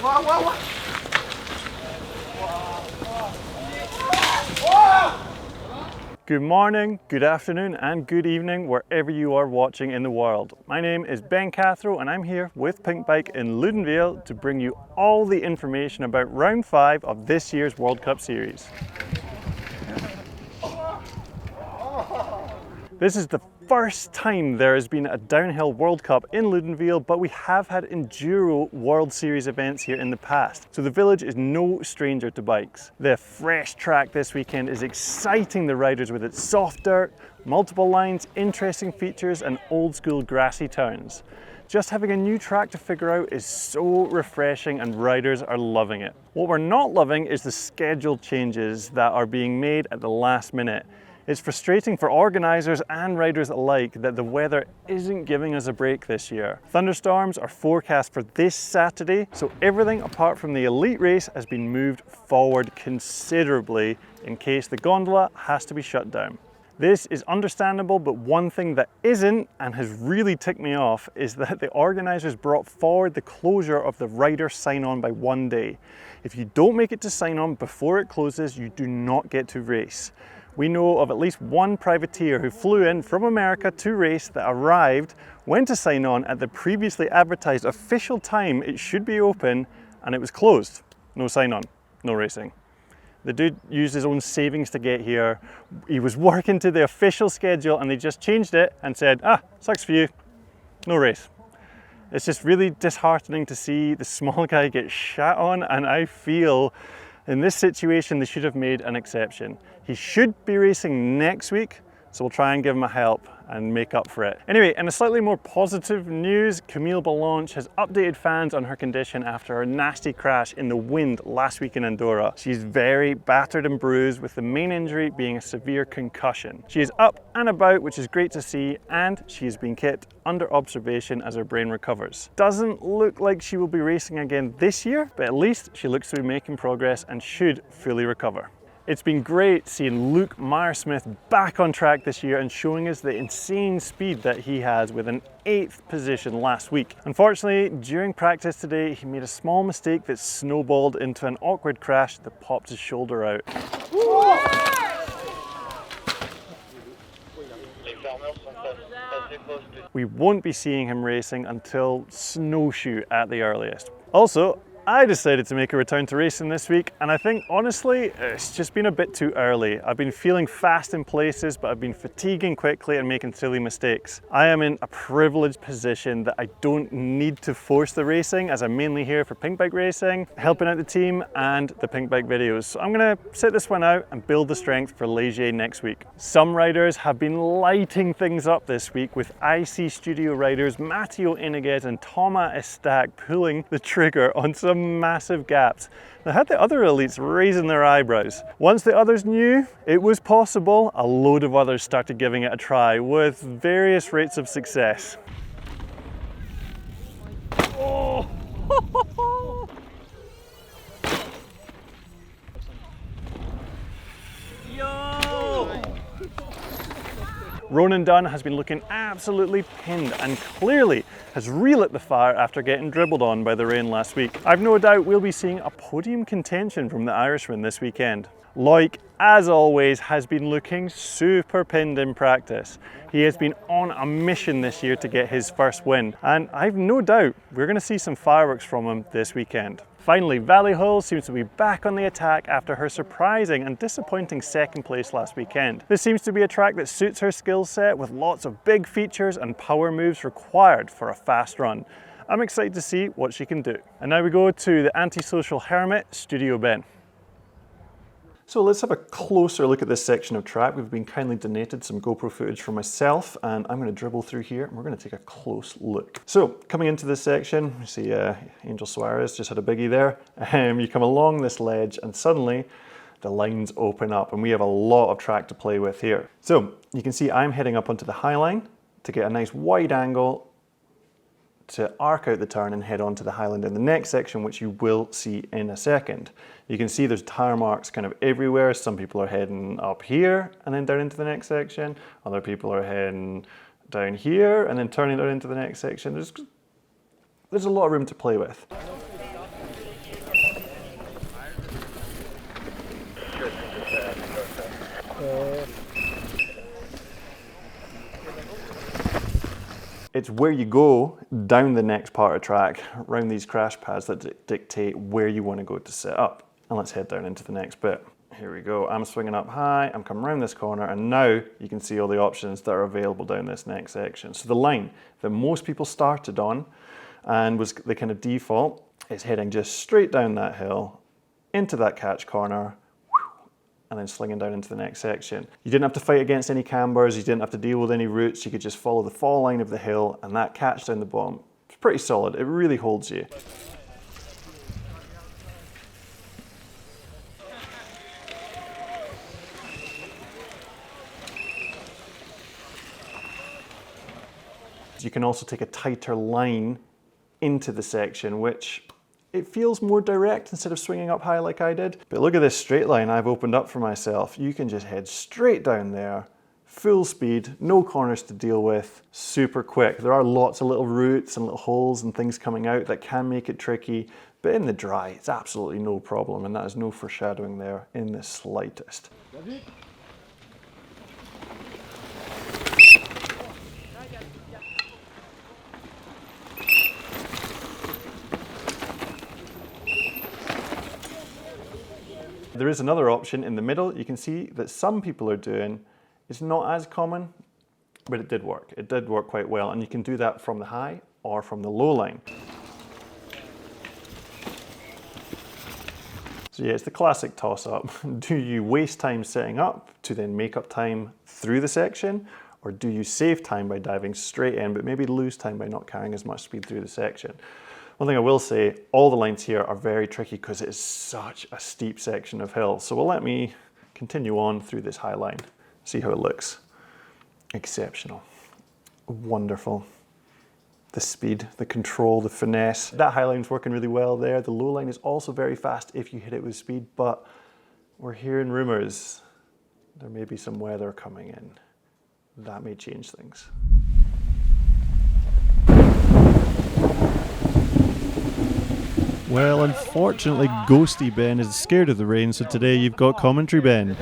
Whoa, whoa, whoa. Good morning, good afternoon, and good evening wherever you are watching in the world. My name is Ben Cathro and I'm here with Pinkbike in Loudenvielle to bring you all the information about round 5 of this year's World Cup Series. This is the first time there has been a downhill World Cup in Loudenvielle, but we have had Enduro World Series events here in the past, so the village is no stranger to bikes. The fresh track this weekend is exciting the riders with its soft dirt, multiple lines, interesting features and old school grassy turns. Just having a new track to figure out is so refreshing and riders are loving it. What we're not loving is the schedule changes that are being made at the last minute. It's frustrating for organisers and riders alike that the weather isn't giving us a break this year. Thunderstorms are forecast for this Saturday, so everything apart from the elite race has been moved forward considerably in case the gondola has to be shut down. This is understandable, but one thing that isn't and has really ticked me off is that the organisers brought forward the closure of the rider sign-on by 1 day. If you don't make it to sign-on before it closes, you do not get to race. We know of at least one privateer who flew in from America to race that arrived, went to sign on at the previously advertised official time it should be open, and it was closed. No sign on, no racing. The dude used his own savings to get here. He was working to the official schedule and they just changed it and said, sucks for you, no race. It's just really disheartening to see the small guy get shat on, and I feel in this situation, they should have made an exception. He should be racing next week, so we'll try and give him a help and make up for it. Anyway, in a slightly more positive news, Camille Balanche has updated fans on her condition after her nasty crash in the wind last week in Andorra. She's very battered and bruised, with the main injury being a severe concussion. She is up and about, which is great to see, and she has been kept under observation as her brain recovers. Doesn't look like she will be racing again this year, but at least she looks to be making progress and should fully recover. It's been great seeing Luke Meyer-Smith back on track this year and showing us the insane speed that he has with an 8th position last week. Unfortunately, during practice today, he made a small mistake that snowballed into an awkward crash that popped his shoulder out. We won't be seeing him racing until snowshoe at the earliest. Also, I decided to make a return to racing this week, and I think honestly it's just been a bit too early. I've been feeling fast in places, but I've been fatiguing quickly and making silly mistakes. I am in a privileged position that I don't need to force the racing, as I'm mainly here for Pinkbike racing, helping out the team and the Pinkbike videos. So I'm gonna sit this one out and build the strength for Léger next week. Some riders have been lighting things up this week, with IC Studio riders Matteo Iniguez and Thomas Estac pulling the trigger on some massive gaps. They had the other elites raising their eyebrows. Once the others knew it was possible, a load of others started giving it a try with various rates of success. Oh. Yo! Ronan Dunn has been looking absolutely pinned and clearly has relit the fire after getting dribbled on by the rain last week. I've no doubt we'll be seeing a podium contention from the Irishman this weekend. Loic, as always, has been looking super pinned in practice. He has been on a mission this year to get his first win, and I've no doubt we're going to see some fireworks from him this weekend. Finally, Valley Hull seems to be back on the attack after her surprising and disappointing second place last weekend. This seems to be a track that suits her skill set, with lots of big features and power moves required for a fast run. I'm excited to see what she can do. And now we go to the antisocial hermit, Studio Ben. So let's have a closer look at this section of track. We've been kindly donated some GoPro footage for myself, and I'm going to dribble through here and we're going to take a close look. So coming into this section, you see Angel Suarez just had a biggie there. You come along this ledge and suddenly the lines open up and we have a lot of track to play with here. So you can see I'm heading up onto the high line to get a nice wide angle to arc out the turn and head on to the highland in the next section, which you will see in a second. You can see there's tire marks kind of everywhere. Some people are heading up here and then down into the next section. Other people are heading down here and then turning down into the next section. There's a lot of room to play with. It's where you go down the next part of track, around these crash pads that dictate where you want to go to set up. And let's head down into the next bit. Here we go, I'm swinging up high, I'm coming around this corner, and now you can see all the options that are available down this next section. So the line that most people started on and was the kind of default is heading just straight down that hill, into that catch corner, and then slinging down into the next section. You didn't have to fight against any cambers, you didn't have to deal with any roots, you could just follow the fall line of the hill, and that catch down the bottom, it's pretty solid, it really holds you. You can also take a tighter line into the section, which it feels more direct instead of swinging up high like I did. But look at this straight line I've opened up for myself. You can just head straight down there, full speed, no corners to deal with, super quick. There are lots of little roots and little holes and things coming out that can make it tricky, but in the dry, it's absolutely no problem, and that is no foreshadowing there in the slightest. There is another option in the middle. You can see that some people are doing. It's not as common, but it did work. It did work quite well, and you can do that from the high or from the low line. So yeah, it's the classic toss-up. Do you waste time setting up to then make up time through the section, or do you save time by diving straight in, but maybe lose time by not carrying as much speed through the section? One thing I will say, all the lines here are very tricky because it is such a steep section of hill. So let me continue on through this high line, see how it looks. Exceptional, wonderful. The speed, the control, the finesse. That high line's working really well there. The low line is also very fast if you hit it with speed, but we're hearing rumors there may be some weather coming in. That may change things. Well, unfortunately, Ghosty Ben is scared of the rain, so today you've got commentary Ben. And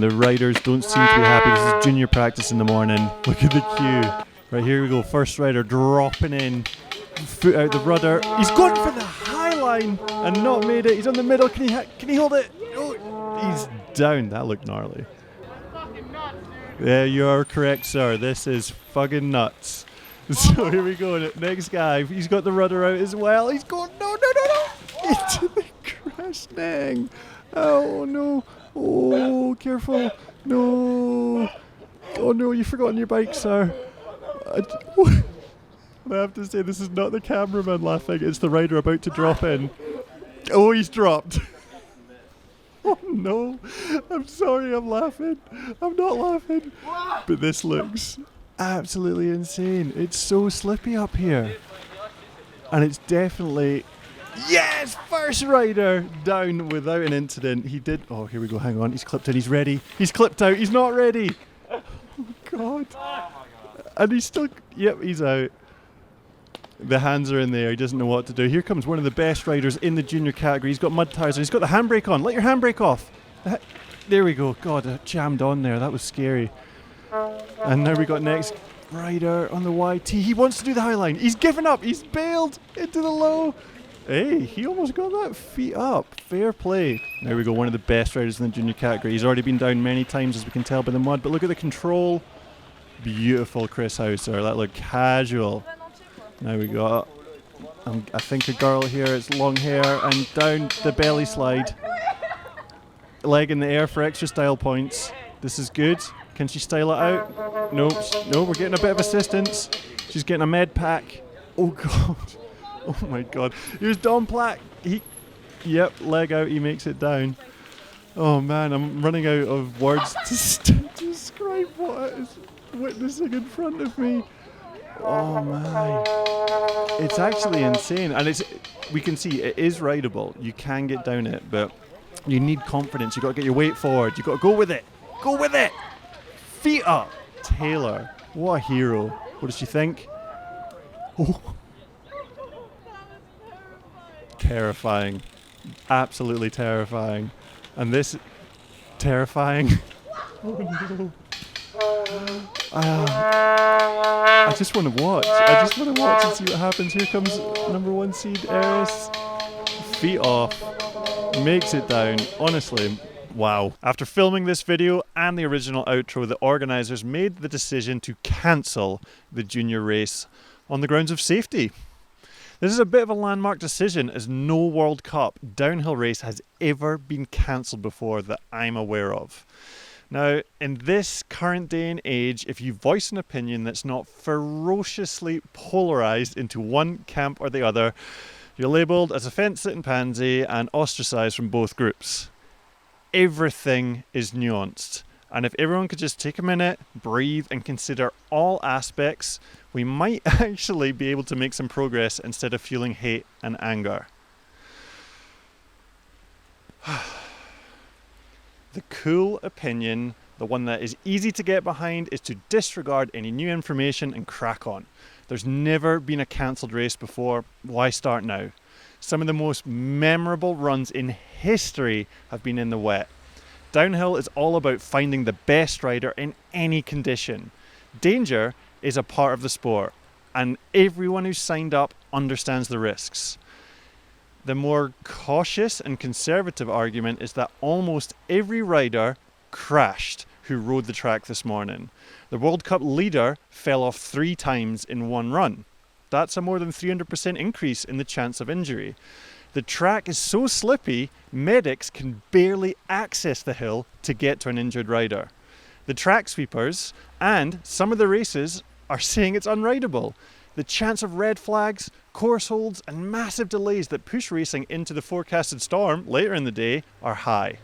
the riders don't seem to be happy. This is junior practice in the morning. Look at the queue. Right, here we go. First rider dropping in, foot out the rudder. He's gone for the high line and not made it. He's on the middle. Can he hold it? Oh, he's down. That looked gnarly. Yeah, you are correct, sir. This is fucking nuts. So here we go, next guy, he's got the rudder out as well, he's going, no, into the crash nang. Oh no, oh careful, no, oh no, you've forgotten your bike, sir. I have to say, this is not the cameraman laughing, it's the rider about to drop in. Oh, he's dropped. Oh no, I'm sorry, I'm laughing, I'm not laughing, but this looks absolutely insane. It's so slippy up here, and it's definitely, yes, first rider down without an incident. He did, oh here we go, hang on, he's clipped in, he's ready, he's clipped out, he's not ready. Oh god, and he's still, yep, he's out. The hands are in there, he doesn't know what to do. Here comes one of the best riders in the junior category. He's got mud tires and he's got the handbrake on. Let your handbrake off. There we go. God, it jammed on there, that was scary. And now we got next rider on the YT. He wants to do the high line. He's given up. He's bailed into the low. Hey, he almost got that feet up. Fair play. There we go. One of the best riders in the junior category. He's already been down many times, as we can tell by the mud. But look at the control. Beautiful Chris Hauser. That looked casual. Now we got, I think, a girl here. It's long hair and down the belly slide. Leg in the air for extra style points. This is good. Can she style it out? No, we're getting a bit of assistance. She's getting a med pack. Oh god. Oh my god. Here's Don Plack. Yep, leg out, he makes it down. Oh man, I'm running out of words to describe what I was witnessing in front of me. Oh man. It's actually insane. And we can see it is rideable. You can get down it, but you need confidence. You've got to get your weight forward. You've got to go with it. Go with it. Feet up. Taylor, what a hero. What does she think? Oh. Terrifying. Absolutely terrifying. And this, terrifying. I just want to watch. I just want to watch and see what happens. Here comes number 1 seed Eris. Feet off. Makes it down. Honestly, wow. After filming this video and the original outro, the organisers made the decision to cancel the junior race on the grounds of safety. This is a bit of a landmark decision, as no World Cup downhill race has ever been cancelled before that I'm aware of. Now, in this current day and age, if you voice an opinion that's not ferociously polarised into one camp or the other, you're labelled as a fence-sitting pansy and ostracised from both groups. Everything is nuanced. And if everyone could just take a minute, breathe, and consider all aspects, we might actually be able to make some progress instead of fueling hate and anger. The cool opinion, the one that is easy to get behind, is to disregard any new information and crack on. There's never been a cancelled race before. Why start now? Some of the most memorable runs in history have been in the wet. Downhill is all about finding the best rider in any condition. Danger is a part of the sport, and everyone who's signed up understands the risks. The more cautious and conservative argument is that almost every rider crashed who rode the track this morning. The World Cup leader fell off 3 times in one run. That's a more than 300% increase in the chance of injury. The track is so slippy, medics can barely access the hill to get to an injured rider. The track sweepers and some of the races are saying it's unrideable. The chance of red flags, course holds, and massive delays that push racing into the forecasted storm later in the day are high.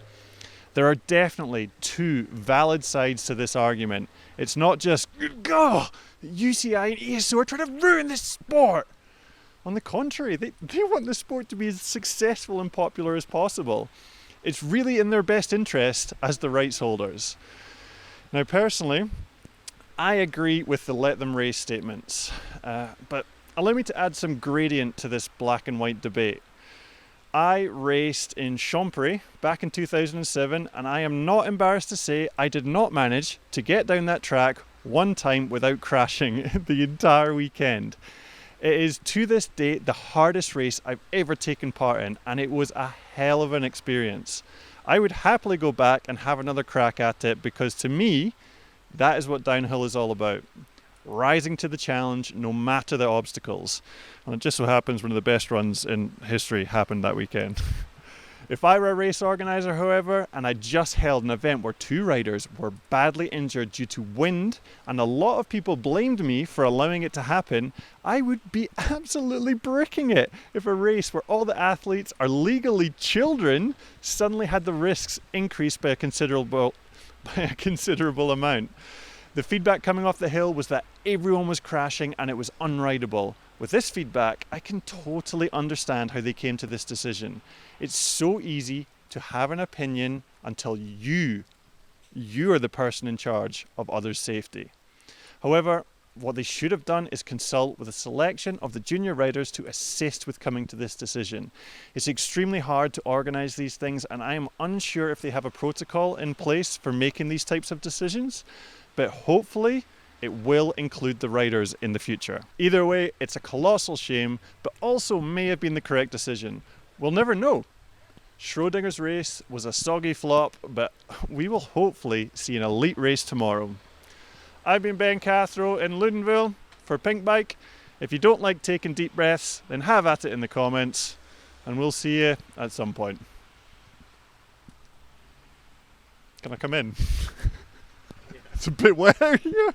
There are definitely 2 valid sides to this argument. It's not just, UCI and ESO are trying to ruin this sport. On the contrary, they want the sport to be as successful and popular as possible. It's really in their best interest as the rights holders. Now, personally, I agree with the let them race statements, but allow me to add some gradient to this black and white debate. I raced in Chompery back in 2007, and I am not embarrassed to say I did not manage to get down that track one time without crashing the entire weekend. It is to this date the hardest race I've ever taken part in, and it was a hell of an experience. I would happily go back and have another crack at it, because to me, that is what downhill is all about. Rising to the challenge no matter the obstacles. And it just so happens one of the best runs in history happened that weekend. If I were a race organiser, however, and I just held an event where 2 riders were badly injured due to wind, and a lot of people blamed me for allowing it to happen, I would be absolutely bricking it if a race where all the athletes are legally children suddenly had the risks increased by a considerable amount. The feedback coming off the hill was that everyone was crashing and it was unrideable. With this feedback, I can totally understand how they came to this decision. It's so easy to have an opinion until you are the person in charge of others' safety. However, what they should have done is consult with a selection of the junior riders to assist with coming to this decision. It's extremely hard to organise these things, and I am unsure if they have a protocol in place for making these types of decisions, but hopefully it will include the riders in the future. Either way, it's a colossal shame, but also may have been the correct decision. We'll never know. Schrodinger's race was a soggy flop, but we will hopefully see an elite race tomorrow. I've been Ben Cathro in Loudenvielle for Pinkbike. If you don't like taking deep breaths, then have at it in the comments, and we'll see you at some point. Can I come in? It's a bit wet here.